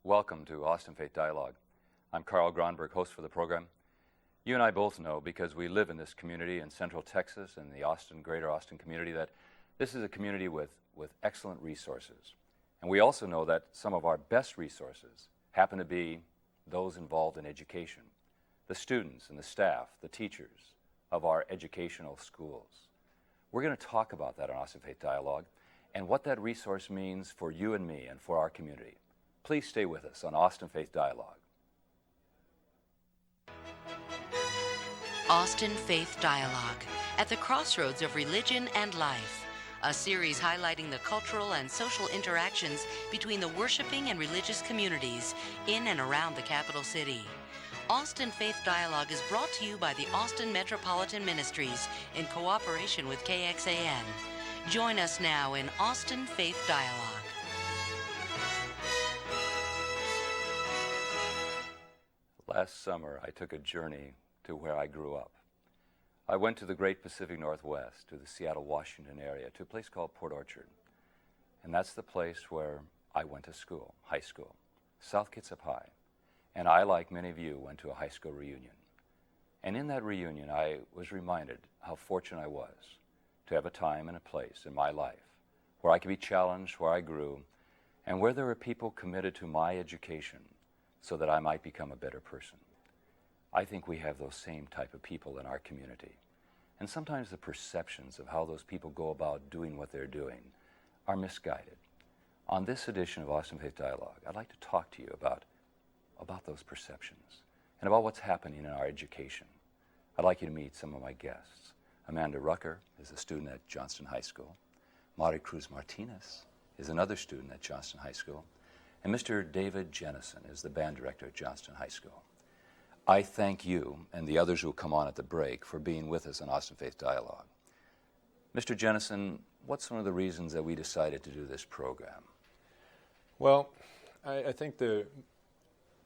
Welcome to Austin Faith Dialogue. I'm Carl Gronberg, host for the program. You and I both know, because we live in this community in Central Texas and the greater Austin community, that this is a community with excellent resources. And we also know that some of our best resources happen to be those involved in education, the students and the staff, the teachers of our educational schools. We're going to talk about that on Austin Faith Dialogue and what that resource means for you and me and for our community. Please stay with us on Austin Faith Dialogue. Austin Faith Dialogue, at the crossroads of religion and life. A series highlighting the cultural and social interactions between the worshiping and religious communities in and around the capital city. Austin Faith Dialogue is brought to you by the Austin Metropolitan Ministries in cooperation with KXAN. Join us now in Austin Faith Dialogue. Last summer, I took a journey to where I grew up. I went to the great Pacific Northwest, to the Seattle, Washington area, to a place called Port Orchard. And that's the place where I went to school, high school, South Kitsap High. And I, like many of you, went to a high school reunion. And in that reunion, I was reminded how fortunate I was to have a time and a place in my life where I could be challenged, where I grew, and where there were people committed to my education so that I might become a better person. I think we have those same type of people in our community. And sometimes the perceptions of how those people go about doing what they're doing are misguided. On this edition of Austin Faith Dialogue, I'd like to talk to you about those perceptions and about what's happening in our education. I'd like you to meet some of my guests. Amanda Rucker is a student at Johnston High School. Mari Cruz Martinez is another student at Johnston High School. And Mr. David Jennison is the band director at Johnston High School. I thank you and the others who will come on at the break for being with us on Austin Faith Dialogue. Mr. Jennison, what's one of the reasons that we decided to do this program? Well, I think the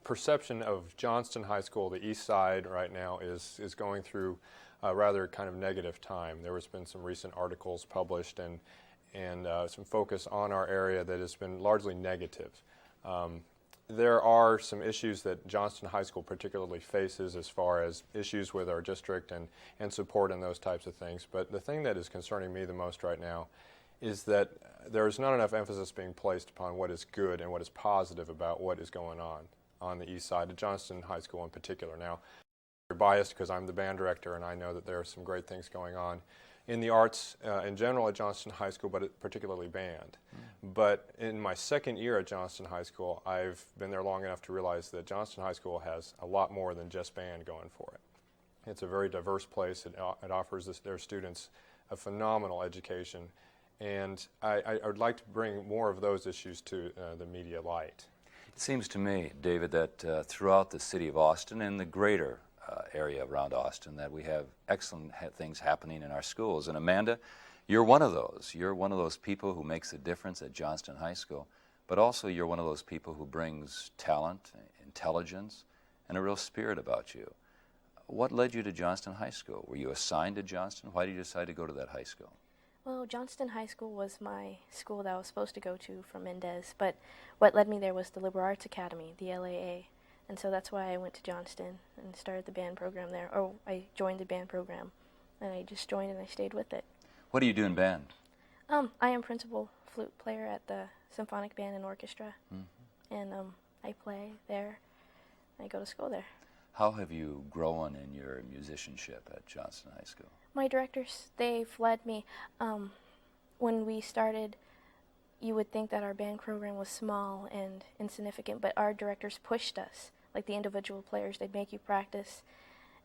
perception of Johnston High School, the east side right now, is going through a rather kind of negative time. There has been some recent articles published and some focus on our area that has been largely negative. There are some issues that Johnston High School particularly faces as far as issues with our district and support and those types of things. But the thing that is concerning me the most right now is that there is not enough emphasis being placed upon what is good and what is positive about what is going on the east side of Johnston High School in particular. Now, I'm biased because I'm the band director and I know that there are some great things going on in the arts in general at Johnston High School, but particularly band. But in my second year at Johnston High School, I've been there long enough to realize that Johnston High School has a lot more than just band going for it. It's a very diverse place. It offers their students a phenomenal education, and I would like to bring more of those issues to the media light. It seems to me, David, that throughout the city of Austin and the greater area around Austin, that we have excellent things happening in our schools. And Amanda, you're one of those. You're one of those people who makes a difference at Johnston High School, but also you're one of those people who brings talent, intelligence, and a real spirit about you. What led you to Johnston High School? Were you assigned to Johnston? Why did you decide to go to that high school? Well, Johnston High School was my school that I was supposed to go to from Mendez, but what led me there was the Liberal Arts Academy, the LAA. And so that's why I went to Johnston and started the band program there. Or I joined the band program, and I just joined and I stayed with it. What do you do in band? I am principal flute player at the Symphonic Band and Orchestra, and I play there. I go to school there. How have you grown in your musicianship at Johnston High School? My directors, they've led me. When we started, you would think that our band program was small and insignificant, but our directors pushed us. Like the individual players, they'd make you practice,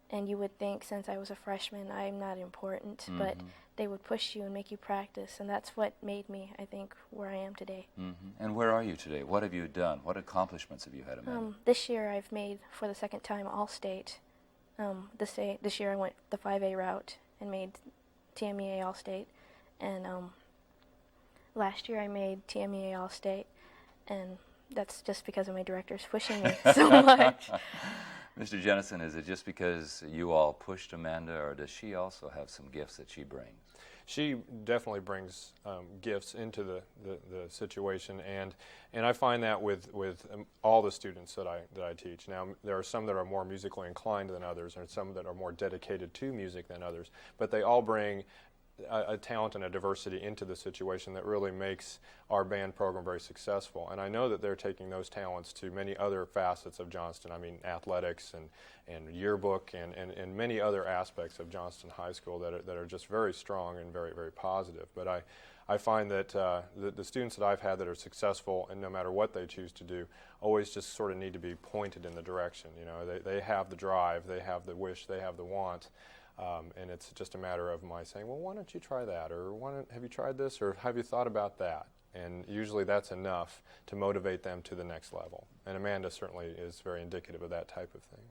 and you would think, since I was a freshman, I'm not important, but they would push you and make you practice, and that's what made me, I think, where I am today. And where are you today? What have you done? What accomplishments have you had, Amanda? This year I've made, for the second time, All-State. This year I went the 5A route and made TMEA All-State, and last year I made TMEA All-State, and that's just because of my directors pushing me so much. Mr. Jennison, is it just because you all pushed Amanda, or does she also have some gifts that she brings? she definitely brings gifts into the situation, and I find that with all the students that I teach. Now, there are some that are more musically inclined than others, and some that are more dedicated to music than others, but they all bring a talent and a diversity into the situation that really makes our band program very successful. And I know that they're taking those talents to many other facets of Johnston. I mean, athletics and yearbook and many other aspects of Johnston High School that are just very strong and very, very positive. But I find that the students that I've had that are successful, and no matter what they choose to do, always just sort of need to be pointed in the direction. You know, they have the drive, they have the wish, they have the want. And it's just a matter of my saying, well, why don't you try that? Or have you tried this? Or have you thought about that? And usually that's enough to motivate them to the next level. And Amanda certainly is very indicative of that type of thing.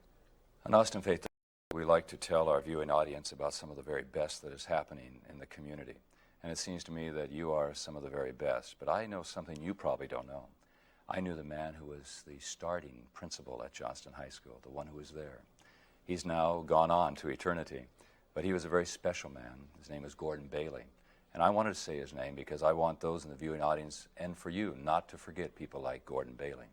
On Austin Faith, we like to tell our viewing audience about some of the very best that is happening in the community. And it seems to me that you are some of the very best. But I know something you probably don't know. I knew the man who was the starting principal at Johnston High School, the one who was there. He's now gone on to eternity. But he was a very special man. His name was Gordon Bailey. And I wanted to say his name because I want those in the viewing audience and for you not to forget people like Gordon Bailey.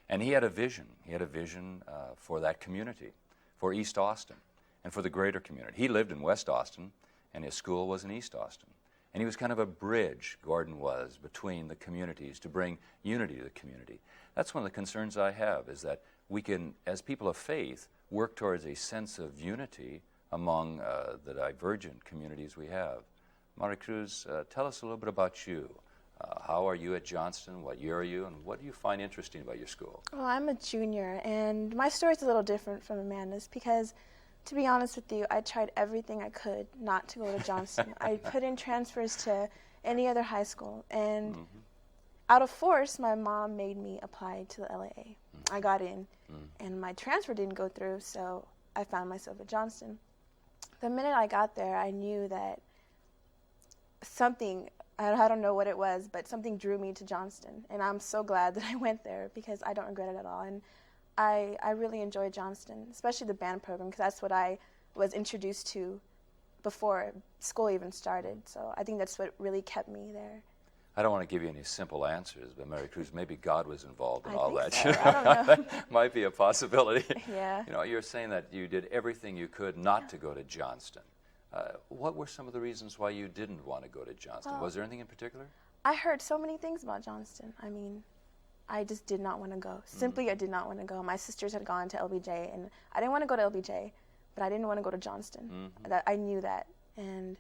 And he had a vision. He had a vision for that community, for East Austin, and for the greater community. He lived in West Austin, and his school was in East Austin. And he was kind of a bridge, Gordon was, between the communities to bring unity to the community. That's one of the concerns I have, is that we can, as people of faith, work towards a sense of unity among the divergent communities we have. Maricruz, tell us a little bit about you. How are you at Johnston? What year are you? And what do you find interesting about your school? Well, I'm a junior, and my story's a little different from Amanda's because, to be honest with you, I tried everything I could not to go to Johnston. I put in transfers to any other high school, and out of force, my mom made me apply to the LAA. I got in, and my transfer didn't go through, so I found myself at Johnston. The minute I got there, I knew that something, I don't know what it was, but something drew me to Johnston. And I'm so glad that I went there because I don't regret it at all. And I really enjoy Johnston, especially the band program, because that's what I was introduced to before school even started. So I think that's what really kept me there. I don't want to give you any simple answers, but Maricruz, maybe God was involved in all that. So. I don't know. Might be a possibility. Yeah. You know, you're saying that you did everything you could not to go to Johnston. What were some of the reasons why you didn't want to go to Johnston? Well, was there anything in particular? I heard so many things about Johnston. I mean, I just did not want to go. Simply, I did not want to go. My sisters had gone to LBJ, and I didn't want to go to LBJ, but I didn't want to go to Johnston. That I knew that, and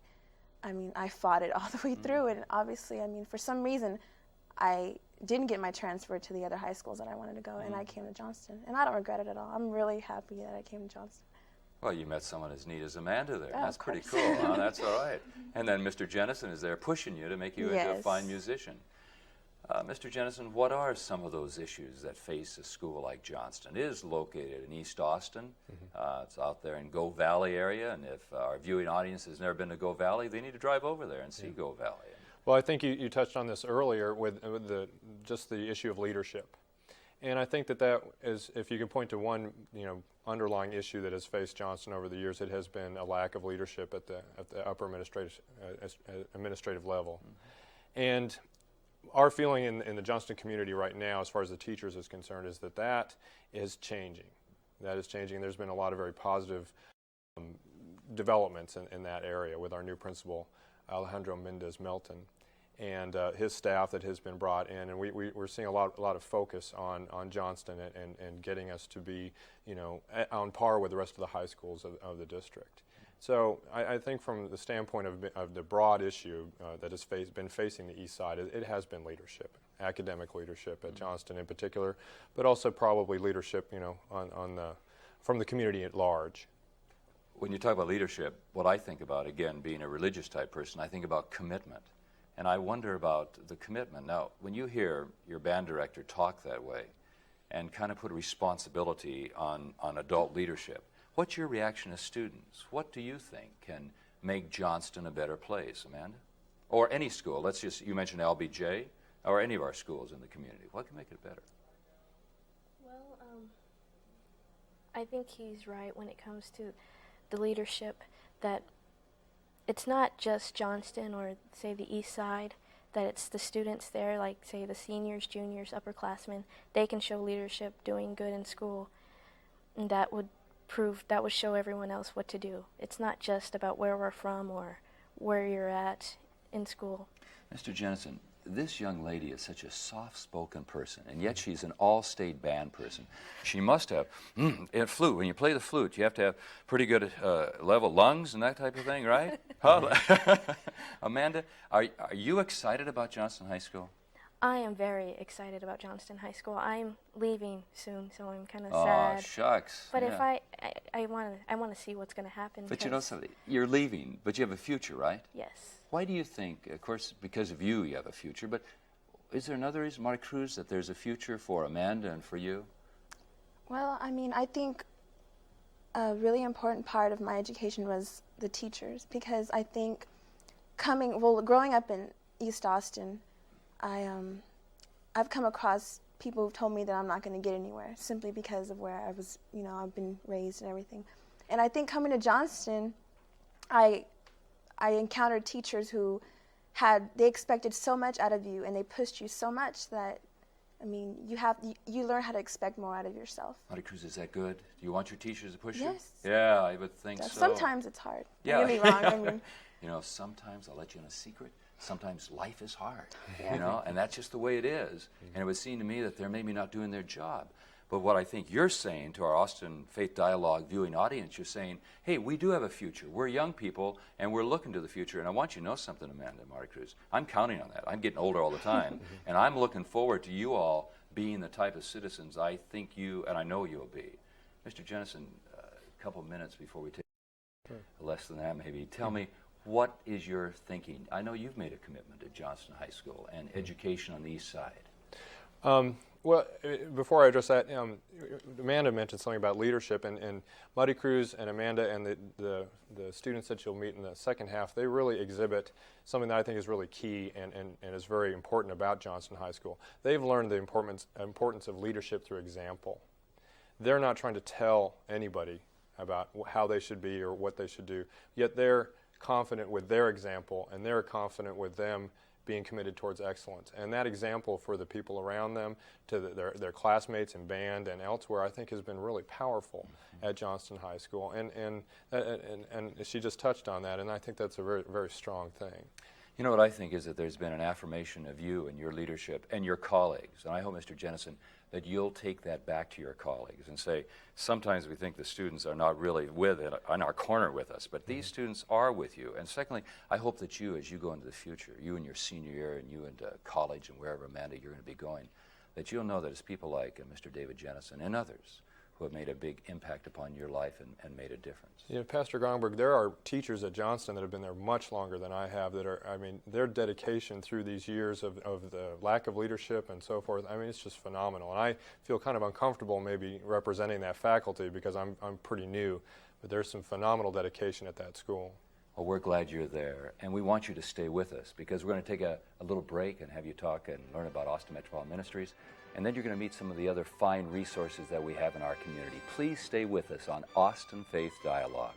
I mean, I fought it all the way through, and obviously, I mean, for some reason, I didn't get my transfer to the other high schools that I wanted to go, and I came to Johnston, and I don't regret it at all. I'm really happy that I came to Johnston. Well, you met someone as neat as Amanda there. Oh, That's pretty cool. Huh? That's all right. And then Mr. Jennison is there pushing you to make you into a fine musician. Mr. Jennison, what are some of those issues that face a school like Johnston? It is located in East Austin. It's out there in Go Valley area, and if our viewing audience has never been to Go Valley, they need to drive over there and see Go Valley. Well, I think you touched on this earlier with just the issue of leadership. And I think that is, if you can point to one, underlying issue that has faced Johnston over the years, it has been a lack of leadership at the upper administrative level. And our feeling in the Johnston community right now, as far as the teachers is concerned, is that is changing. That is changing. There's been a lot of very positive developments in that area with our new principal, Alejandro Mendez Melton, and his staff that has been brought in, and we're seeing a lot of focus on Johnston and getting us to be, on par with the rest of the high schools of the district. So I think from the standpoint of the broad issue that has been facing the east side, it has been leadership, academic leadership at Johnston in particular, but also probably leadership, from the community at large. When you talk about leadership, what I think about, again, being a religious type person, I think about commitment. And I wonder about the commitment. Now, when you hear your band director talk that way and kind of put responsibility on adult leadership, what's your reaction as students? What do you think can make Johnston a better place, Amanda? Or any school. You mentioned LBJ, or any of our schools in the community. What can make it better? Well, I think he's right when it comes to the leadership, that it's not just Johnston or say the East Side, that it's the students there, like say the seniors, juniors, upperclassmen, they can show leadership, doing good in school, and that would show everyone else what to do. It's not just about where we're from or where you're at in school. Mr. Jennison, this young lady is such a soft-spoken person, and yet she's an all-state band person. She must have, flute, when you play the flute, you have to have pretty good level lungs and that type of thing, right? Amanda, are you excited about Johnston High School? I am very excited about Johnston High School. I'm leaving soon, so I'm kind of Oh, sad. shucks. But yeah. if I want to see what's going to happen. But you know something, you're leaving, but you have a future, right? Yes. Why do you think, of course, because of you, you have a future, but is there another reason, Marty Cruz, that there's a future for Amanda and for you? Well, I mean, I think a really important part of my education was the teachers, because I think growing up in East Austin, I've come across people who've told me that I'm not going to get anywhere simply because of where I was, I've been raised and everything. And I think coming to Johnston, I encountered teachers who they expected so much out of you and they pushed you so much that, I mean, you learn how to expect more out of yourself. Marty Cruz, is that good? Do you want your teachers to push you? Yes. Yeah, I would think so. Sometimes it's hard. Yeah. Don't get me wrong. I mean, Sometimes, I'll let you in a secret, sometimes life is hard, and that's just the way it is. And it would seem to me that they're maybe not doing their job. But what I think you're saying to our Austin Faith Dialogue viewing audience, you're saying, hey, we do have a future. We're young people, and we're looking to the future. And I want you to know something, Amanda, Marty Cruz. I'm counting on that. I'm getting older all the time. And I'm looking forward to you all being the type of citizens I think you, and I know you'll be. Mr. Jennison, a couple minutes before we take less than that maybe, tell me, what is your thinking? I know you've made a commitment to Johnston High School and education on the East Side. Well, before I address that, Amanda mentioned something about leadership, and Marty Cruz and Amanda and the students that you'll meet in the second half, they really exhibit something that I think is really key and is very important about Johnston High School. They've learned the importance of leadership through example. They're not trying to tell anybody about how they should be or what they should do, yet they're confident with their example, and they're confident with them being committed towards excellence. And that example for the people around them, to their classmates in band and elsewhere, I think has been really powerful at Johnston High School. And she just touched on that, and I think that's a very, very strong thing. You know what I think is that there's been an affirmation of you and your leadership and your colleagues. And I hope, Mr. Jennison, that you'll take that back to your colleagues and say, sometimes we think the students are not really in our corner with us, but these students are with you. And secondly, I hope that you, as you go into the future, you in your senior year and you into college and wherever, Amanda, you're going to be going, that you'll know that it's people like Mr. David Jennison and others who have made a big impact upon your life and made a difference. You know, Pastor Gongberg, there are teachers at Johnston that have been there much longer than I have that are, I mean, their dedication through these years of the lack of leadership and so forth, I mean, it's just phenomenal. And I feel kind of uncomfortable maybe representing that faculty because I'm pretty new, but there's some phenomenal dedication at that school. Well, we're glad you're there, and we want you to stay with us because we're going to take a little break and have you talk and learn about Austin Metropolitan Ministries, and then you're going to meet some of the other fine resources that we have in our community. Please stay with us on Austin Faith Dialogue.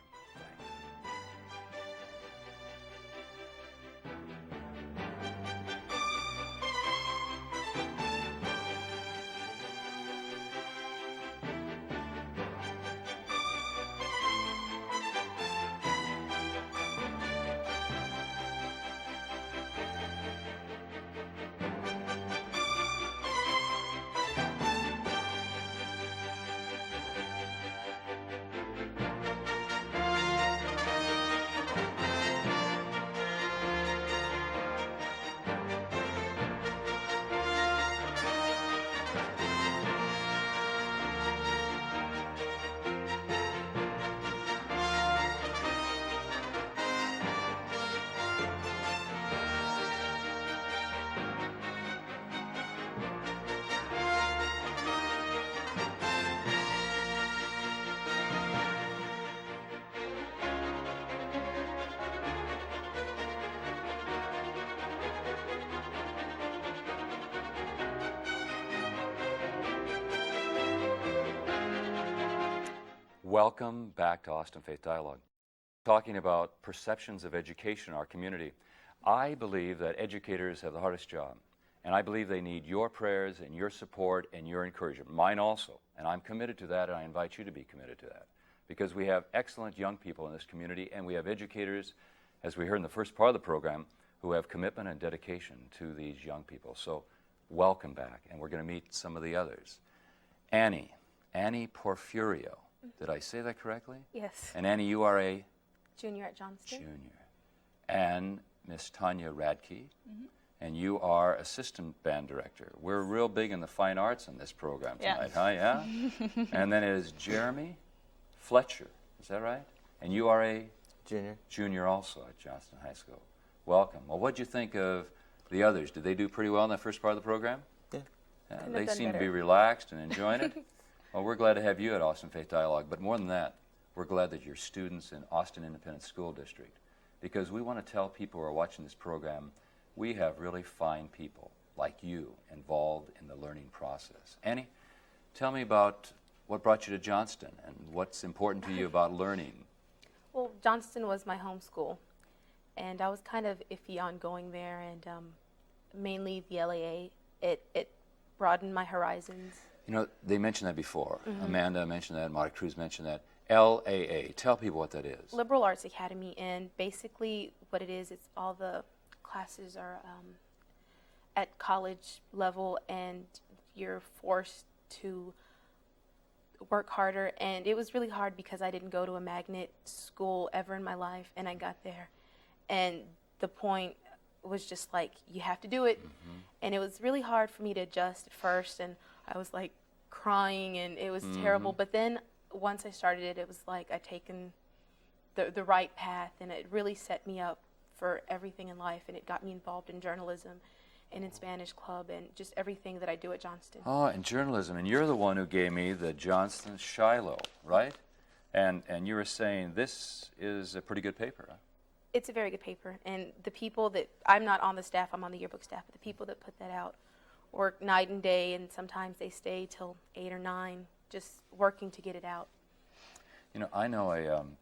Welcome back to Austin Faith Dialogue. talking about perceptions of education in our community. I believe that educators have the hardest job, and I believe they need your prayers and your support and your encouragement. Mine also, and I'm committed to that, and I invite you to be committed to that, because we have excellent young people in this community, and we have educators, as we heard in the first part of the program, who have commitment and dedication to these young people. So welcome back, and we're going to meet some of the others. Annie Porfirio. Did I say that correctly? Yes. And Annie, you are a Junior at Johnston. junior. And Miss Tanya Radke, and you are assistant band director. We're real big in the fine arts in this program tonight, huh? Yeah? And then it is Jeremy Fletcher. Is that right? And you are a junior also at Johnston High School. Welcome. Well, what'd you think of the others? Did they do pretty well in that first part of the program? Yeah. They seem to be relaxed and enjoying it. Well, we're glad to have you at Austin Faith Dialogue, but more than that, we're glad that you're students in Austin Independent School District, because we want to tell people who are watching this program, we have really fine people like you involved in the learning process. Annie, tell me about what brought you to Johnston and what's important to you about learning. Well, Johnston was my home school, and I was kind of iffy on going there, and mainly the LAA. It broadened my horizons. You know, they mentioned that before. Amanda mentioned that, Marta Cruz mentioned that. LAA, tell people what that is. Liberal Arts Academy, and basically what it is, it's all the classes are at college level, and you're forced to work harder. And it was really hard because I didn't go to a magnet school ever in my life, and I got there, and the point was just like, you have to do it. And it was really hard for me to adjust at first, and I was like crying, and it was terrible. But then once I started it, it was like I'd taken the right path, and it really set me up for everything in life, and it got me involved in journalism and in Spanish club and just everything that I do at Johnston. Oh, and journalism. And you're the one who gave me the Johnston Shiloh, right? And you were saying this is a pretty good paper, huh? It's a very good paper, and the people that, I'm not on the staff, I'm on the yearbook staff, but the people that put that out work night and day, and sometimes they stay till 8 or 9 just working to get it out. You know, I know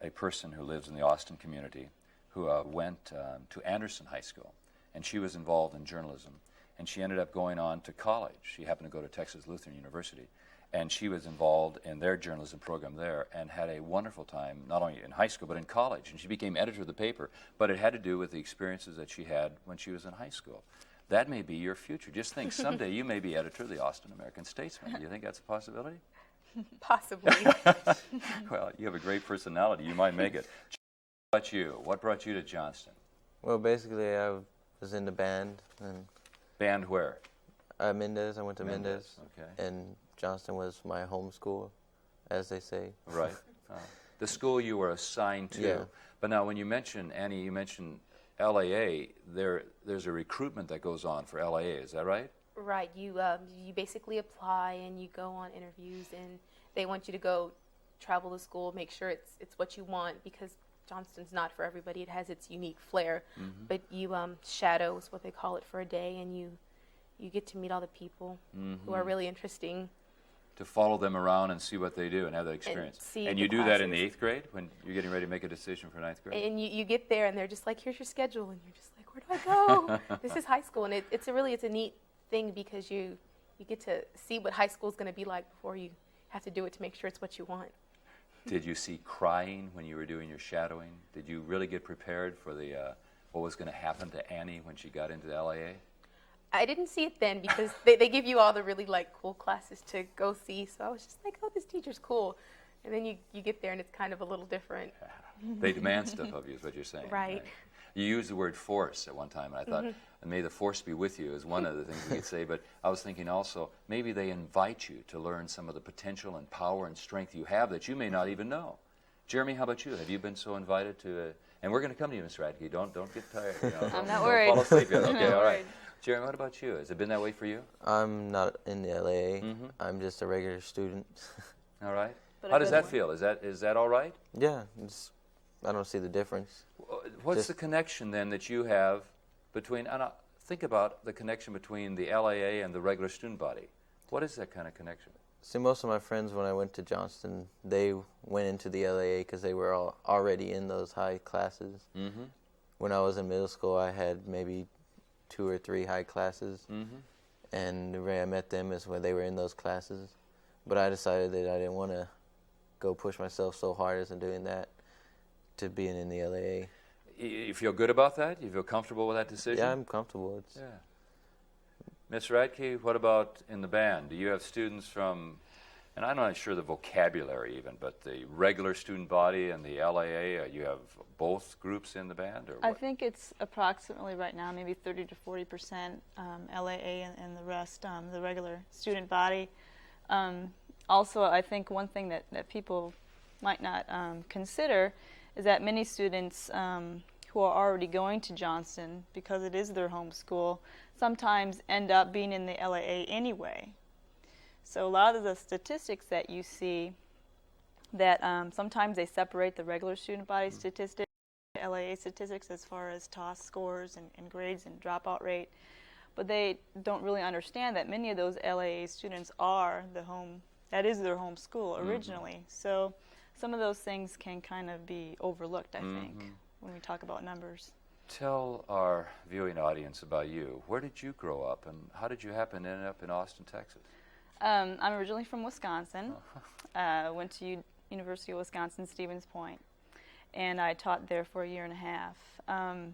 a person who lives in the Austin community who went to Anderson High School, and she was involved in journalism, and she ended up going on to college. She happened to go to Texas Lutheran University, and she was involved in their journalism program there and had a wonderful time, not only in high school, but in college. And she became editor of the paper, but it had to do with the experiences that she had when she was in high school. That may be your future. Just think, someday you may be editor of the Austin American-Statesman. Do you think that's a possibility? Possibly. Well, you have a great personality. You might make it. What about you? What brought you to Johnston? Well, basically, I was in the band, and Band where? Mendez. I went to Mendez, Okay. and Johnston was my home school, as they say. Right. The school you were assigned to. Yeah. But now, when you mention, Annie, you mentioned LAA, there's a recruitment that goes on for LAA. Is that right? Right. You basically apply, and you go on interviews, and they want you to go travel to school, make sure it's what you want, because Johnston's not for everybody. It has its unique flair. But you shadow is what they call it for a day, and you get to meet all the people who are really interesting. To follow them around and see what they do and have that experience. see And the you do that in the classes. 8th grade when you're getting ready to make a decision for 9th grade? And you get there, and they're just like, here's your schedule, and you're just like, where do I go? This is high school, and it's a neat thing, because you get to see what high school is going to be like before you have to do it to make sure it's what you want. Did you see crying when you were doing your shadowing? Did you really get prepared for the what was going to happen to Annie when she got into the LAA? I didn't see it then, because they give you all the really cool classes to go see. So I was just like, oh, this teacher's cool. And then you get there, and it's kind of a little different. They demand stuff of you, is what you're saying. Right. You used the word force at one time, and I thought, and may the force be with you is one of the things we could say. But I was thinking also, maybe they invite you to learn some of the potential and power and strength you have that you may not even know. Jeremy, how about you? Have you been so invited to? And we're going to come to you, Ms. Radke. Don't get tired. You know, I'm not don't worried. fall asleep yet. Okay, Not all right. worried. Jeremy, what about you? Has it been that way for you? I'm not in the LA. I'm just a regular student. All right. But How a does good that one. feel? Is that all right? Yeah, I don't see the difference. What's Just- the connection then that you have between? And think about the connection between the LAA and the regular student body. What is that kind of connection? See, most of my friends, when I went to Johnston, they went into the LAA because they were all already in those high classes. Mm-hmm. When I was in middle school, I had maybe 2 or 3 high classes, Mm-hmm. and the way I met them is when they were in those classes. But I decided that I didn't want to go push myself so hard as in doing that to being in the LAA. You feel good about that? You feel comfortable with that decision? Yeah, I'm comfortable. It's, Yeah. Miss Radke, what about in the band? Do you have students from, and I'm not sure the vocabulary even, but the regular student body and the LAA, you have both groups in the band? Or I what? think it's approximately right now maybe 30 to 40% LAA and the rest the regular student body. Also, I think one thing that people might not consider is that many students who are already going to Johnston, because it is their home school, sometimes end up being in the LAA anyway. So a lot of the statistics that you see, that sometimes they separate the regular student body statistics, LAA statistics as far as TOS scores and grades and dropout rate, but they don't really understand that many of those LAA students are that is their home school originally. So some of those things can kind of be overlooked, I think, when we talk about numbers. Tell our viewing audience about you. Where did you grow up, and how did you happen to end up in Austin, Texas? I'm originally from Wisconsin. Went to University of Wisconsin-Stevens Point, and I taught there for 1.5 years.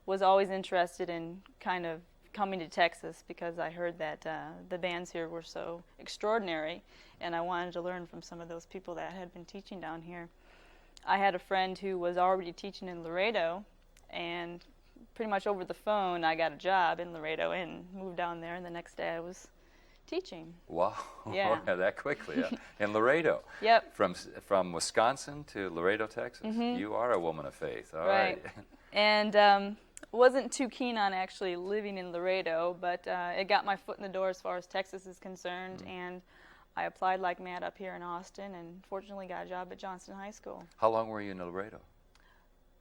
Was always interested in kind of coming to Texas because I heard that the bands here were so extraordinary, and I wanted to learn from some of those people that had been teaching down here. I had a friend who was already teaching in Laredo, and pretty much over the phone I got a job in Laredo and moved down there, and the next day I was teaching. Wow. Yeah. That quickly. Yeah. In Laredo. Yep. From Wisconsin to Laredo, Texas. You are a woman of faith. All right. And wasn't too keen on actually living in Laredo, but it got my foot in the door as far as Texas is concerned, and I applied like mad up here in Austin, and fortunately got a job at Johnston High School. How long were you in Laredo?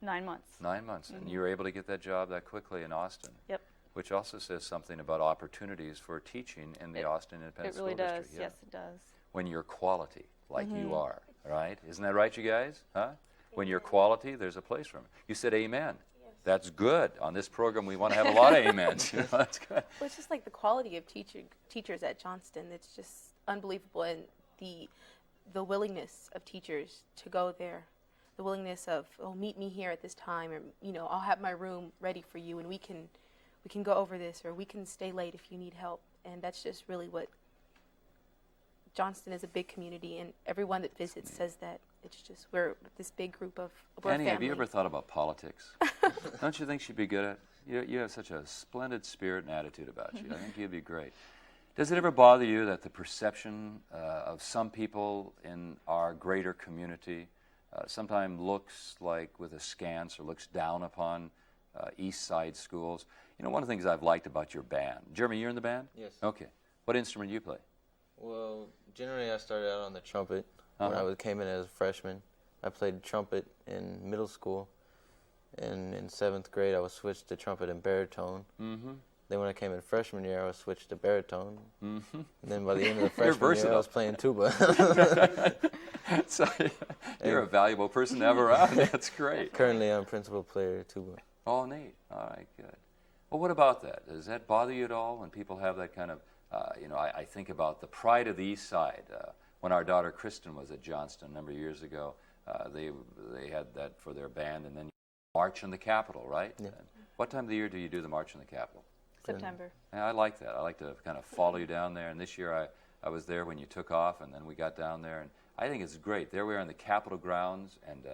9 months. 9 months. And you were able to get that job that quickly in Austin. Yep. Which also says something about opportunities for teaching in the Austin Independent It really School does. District. Yeah. Yes, it does. When you're quality, like you are, right? Isn't that right, you guys? Huh? When you're quality, there's a place for them. You said amen. Yes. That's good. On this program, we want to have a lot of amens. You know, that's good. Well, it's just like the quality of teachers at Johnston. It's just unbelievable, and the willingness of teachers to go there, the willingness of, oh, meet me here at this time, or I'll have my room ready for you, and we can go over this, or we can stay late if you need help. And that's just really what Johnston is, a big community, and everyone that visits says that. It's just we're this big group of Annie, family. have you ever thought about politics? Don't you think she'd be good at it? You have such a splendid spirit and attitude about you. I think you'd be great. Does it ever bother you that the perception of some people in our greater community sometimes looks like with askance or looks down upon East Side schools? You know, one of the things I've liked about your band. Jeremy, you're in the band? Yes. Okay. What instrument do you play? Well, generally I started out on the trumpet when I came in as a freshman. I played trumpet in middle school, and in 7th grade I was switched to trumpet and baritone. Then when I came in freshman year, I was switched to baritone. And then by the end of the freshman year, I was playing tuba. So you're a valuable person to have around. That's great. Currently, I'm principal player tuba. Oh, neat. All right, good. Well, what about that? Does that bother you at all when people have that kind of, I think about the pride of the East Side. When our daughter Kristen was at Johnston a number of years ago, they had that for their band, and then March on the Capitol, right? Yeah. What time of the year do you do the March on the Capitol? September. Yeah, I like that. I like to kind of follow you down there. And this year I was there when you took off, and then we got down there. And I think it's great. There we are in the Capitol grounds. And do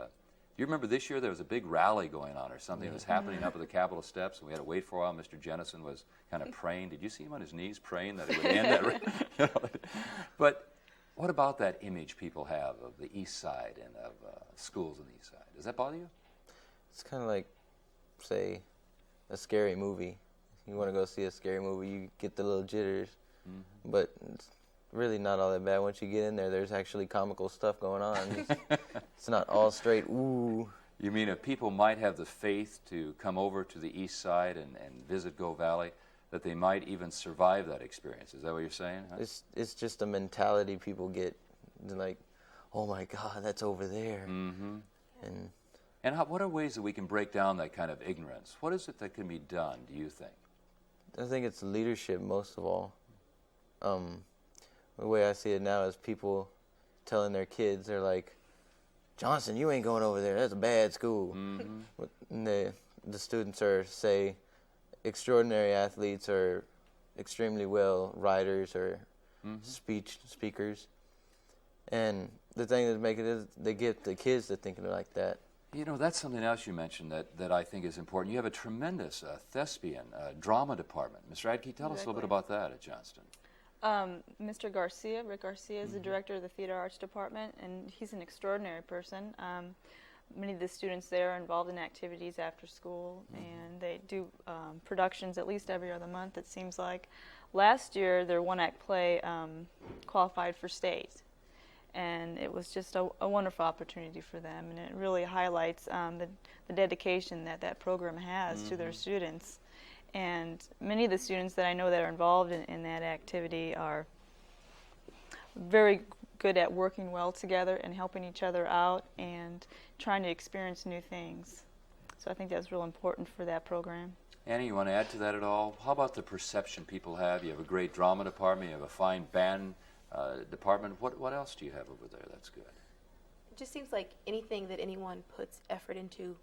you remember this year there was a big rally going on or something that was happening up at the Capitol steps, and we had to wait for a while. Mr. Jennison was kind of praying. Did you see him on his knees praying that it would end that? But what about that image people have of the East Side and of schools on the East Side? Does that bother you? It's kind of like, say, a scary movie. You want to go see a scary movie, you get the little jitters, but it's really not all that bad. Once you get in there, there's actually comical stuff going on. It's not all straight, ooh. You mean if people might have the faith to come over to the East Side and visit Go Valley, that they might even survive that experience. Is that what you're saying? Huh? It's just a mentality people get, they're like, oh my God, that's over there. Mm-hmm. And what are ways that we can break down that kind of ignorance? What is it that can be done, do you think? I think it's leadership most of all. The way I see it now is people telling their kids, they're like, Johnston, you ain't going over there. That's a bad school. Mm-hmm. And the students are, say, extraordinary athletes or extremely well writers or speakers. And the thing that makes it is they get the kids to thinking like that. You know, that's something else you mentioned that I think is important. You have a tremendous thespian drama department. Ms. Radke, tell us a little bit about that at Johnston. Mr. Garcia, Rick Garcia, is the director of the Theater Arts Department, and he's an extraordinary person. Many of the students there are involved in activities after school, and they do productions at least every other month, it seems like. Last year, their one-act play qualified for state, and it was just a wonderful opportunity for them, and it really highlights the dedication that program has to their students. And many of the students that I know that are involved in that activity are very good at working well together and helping each other out and trying to experience new things. So I think that's real important for that program. Annie, you want to add to that at all? How about the perception people have? You have a great drama department, you have a fine band department. What else do you have over there that's good? It just seems like anything that anyone puts effort into,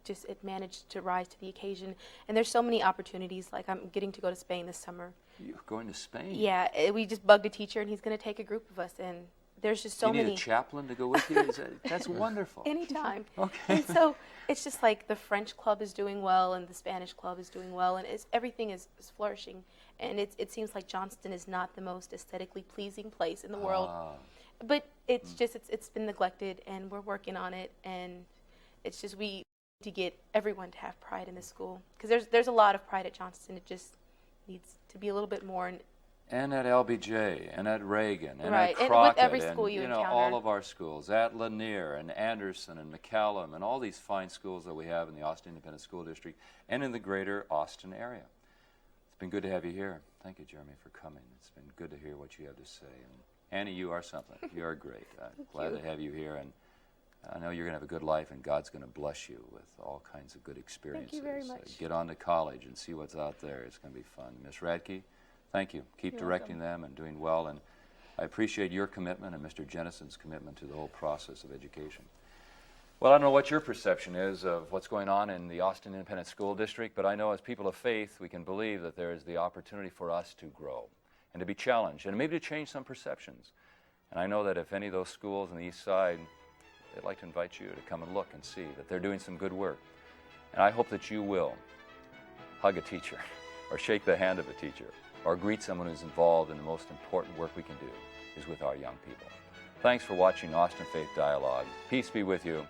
just it managed to rise to the occasion. And there's so many opportunities. Like I'm getting to go to Spain this summer. You're going to Spain? Yeah, we just bugged a teacher, and he's going to take a group of us. And there's just so you need many. a chaplain to go with you? That's wonderful. Anytime. Okay. And so it's just like the French club is doing well, and the Spanish club is doing well, and everything is flourishing. And it seems like Johnston is not the most aesthetically pleasing place in the world. But it's just, it's been neglected, and we're working on it. And it's just we need to get everyone to have pride in this school. Because there's a lot of pride at Johnston. It just needs to be a little bit more. And at LBJ, and at Reagan, and Right, at and Crockett, with every school you know, encounter. all of our schools, at Lanier, and Anderson, and McCallum, and all these fine schools that we have in the Austin Independent School District, and in the greater Austin area. It's been good to have you here. Thank you, Jeremy, for coming. It's been good to hear what you have to say. And Annie, you are something. You are great. Glad to have you here, and I know you're going to have a good life, and God's going to bless you with all kinds of good experiences. Thank you very much. Get on to college and see what's out there. It's going to be fun. Miss Radke, thank you. Keep directing them and doing well, and I appreciate your commitment and Mr. Jennison's commitment to the whole process of education. Well, I don't know what your perception is of what's going on in the Austin Independent School District, but I know as people of faith, we can believe that there is the opportunity for us to grow and to be challenged and maybe to change some perceptions. And I know that if any of those schools on the east side, they'd like to invite you to come and look and see that they're doing some good work. And I hope that you will hug a teacher or shake the hand of a teacher or greet someone who's involved in the most important work we can do is with our young people. Thanks for watching Austin Faith Dialogue. Peace be with you.